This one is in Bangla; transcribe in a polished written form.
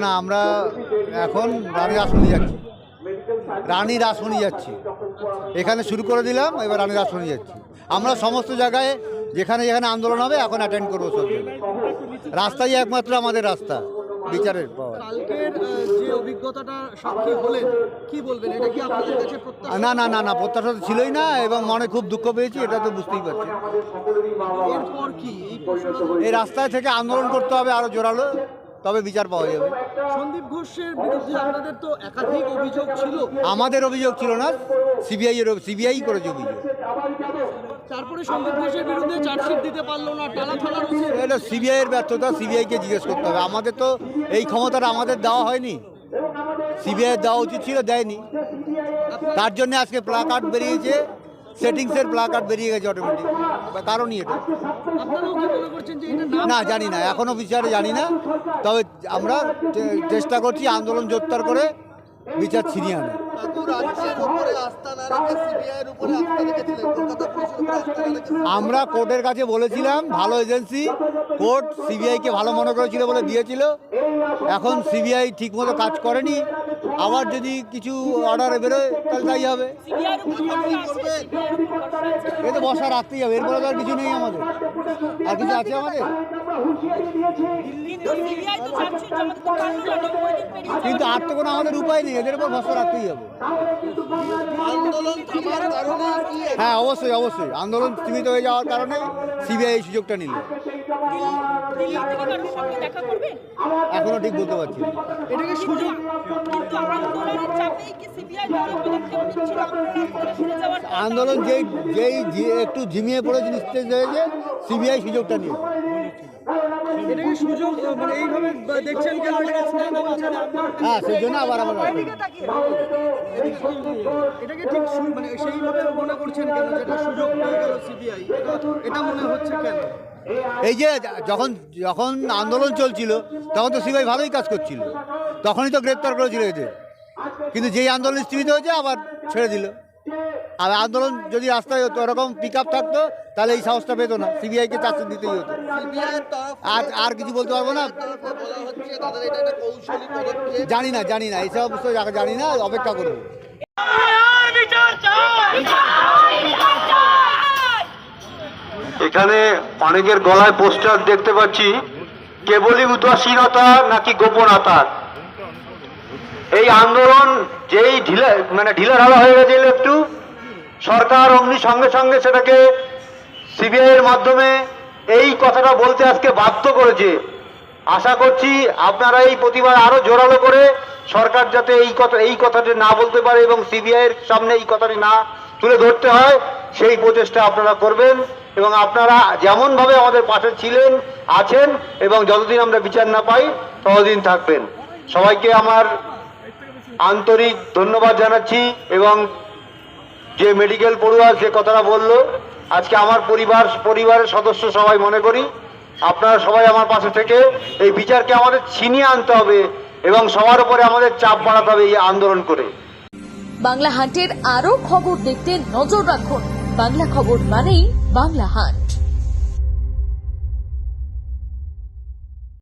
না, আমরা এখন রানীর আশ্রমে যাচ্ছি। রানীর আশ্রমে যাচ্ছি, এখানে শুরু করে দিলাম, এবার রানীর আশ্রমে যাচ্ছি। আমরা সমস্ত জায়গায় যেখানে যেখানে আন্দোলন হবে এখন অ্যাটেন্ড করবো সব জায়গায়। রাস্তাই একমাত্র আমাদের রাস্তা বিচারের পাওয়া। কালকের যে অভিজ্ঞতাটা সাক্ষী হলেন, কি বলবেন? এটা কি আপনাদের কাছে প্রত্যাশা? না না না না, প্রত্যাশা তো ছিলই না, এবং মনে খুব দুঃখ পেয়েছি, এটা তো বুঝতেই পারছি। এরপর কি এই প্রশ্ন? এই রাস্তায় থেকে আন্দোলন করতে হবে আরো জোরালো, তবে বিচার পাওয়া যাবে। সন্দীপ ঘোষের বিরুদ্ধে আপনাদের তো একাধিক অভিযোগ ছিল। আমাদের অভিযোগ ছিল না, সিবিআই করেছে অভিযোগ। তারপরে সন্দীপ ঘোষের বিরুদ্ধে চার্জশিট দিতে পারলো না, টালা থানার ওসি। এটা সিবিআইয়ের ব্যর্থতা, সিবিআইকে জিজ্ঞেস করতে হবে। আমাদের তো এই ক্ষমতাটা আমাদের দেওয়া হয়নি, সিবিআই দেওয়া উচিত ছিল, দেয়নি। তার জন্য আজকে প্লাকার্ড বেরিয়েছে, সেটিংসের প্লাকার্ড বেরিয়ে গেছে অটোমেটিক, কারণই এটা। আপনারাও কি মনে করছেন যে এটা না, জানি না, এখনো বিচারে জানি না, তবে আমরা চেষ্টা করছি আন্দোলন জোরদার করে বিচার ছিনিয়ে আনা। আমরা কোর্টের কাছে বলেছিলাম, ভালো এজেন্সি, কোর্ট সিবিআইকে ভালো মনে করেছিল বলে দিয়েছিল। এখন সিবিআই ঠিকমতো কাজ করেনি, আবার যদি কিছু অর্ডার বেরোয় তাহলে তাই হবে। এ তো বসা রাখতেই হবে, এরপরে তো আর কিছু নেই আমাদের। আর কিছু আছে আমাদের? কিন্তু আর তো কোনো আমাদের উপায় নেই, এদের উপর ভরসা রাখতেই হবে। হ্যাঁ, অবশ্যই অবশ্যই, আন্দোলন সীমিত হয়ে যাওয়ার কারণে সিবিআই এই সুযোগটা নিল। এখনো ঠিক বলতে পারছি না। এটাকে সুযোগ আন্দোলন যেই একটু ঝিমিয়ে পড়েছে, নিস্তেজ হয়েছে, সিবিআই সুযোগটা নিয়ে। এটাকে সুযোগ মানে এইভাবে দেখছেন কেন? হ্যাঁ, সেই জন্য আবার আমরা এটাকে ঠিক মানে সেইভাবে মনে করছেন কেন, যেটা সুযোগ পেয়ে গেল সিবিআই, এটা মনে হচ্ছে কেন? এই যে যখন যখন আন্দোলন চলছিল তখন তো সিবিআই ভালোই কাজ করছিল, তখনই তো গ্রেপ্তার করেছিল এদের। কিন্তু যেই আন্দোলন স্থগিত হয়েছে আবার ছেড়ে দিল। আর আন্দোলন যদি রাস্তায় হতো, এরকম পিক আপ থাকতো, তাহলে এই সাহসটা পেতো না, সিবিআইকে চার্জশিট দিতেই হতো। আর কিছু বলতে পারবো না, জানি না এইসব অবশ্যই জানি না, অপেক্ষা করবো। এখানে অনেকের গলায় পোস্টার দেখতে পাচ্ছি, কেবলই উদাসীনতা নাকি গোপনতা। এই আন্দোলন যেই ঢিলাঢালা হয়ে গেছিল একটু, সরকার অমনি সঙ্গে সঙ্গে সেটাকে সিবিআই এর মাধ্যমে এই কথাটা বলতে আজকে বাধ্য করেছে। আশা করছি আপনারা এই প্রতিবাদ আরো জোরালো করে সরকার যাতে এই কথাটি না বলতে পারে এবং সিবিআই এর সামনে এই কথাটি না তুলে ধরতে হয়, সেই প্রচেষ্টা আপনারা করবেন। এবং আপনারা যেমন ভাবে আমাদের পাশে ছিলেন, আছেন, এবং যতদিন আমরা বিচার না পাই ততদিন থাকবেন। সবাইকে আমার আন্তরিক ধন্যবাদ জানাচ্ছি। এবং যে মেডিকেল পড়ুয়া যে কথাটা বললো, আজকে আমার পরিবারের সদস্য সবাই মনে করি আপনারা সবাই আমার পাশে থেকে এই বিচারকে আমাদের ছিনিয়ে আনতে হবে এবং সবার উপরে আমাদের চাপ বাড়াতে হবে এই আন্দোলন করে। বাংলা হান্টের আরো খবর দেখতে নজর রাখুন। বাংলা খবর মানেই বাংলা হান্ট।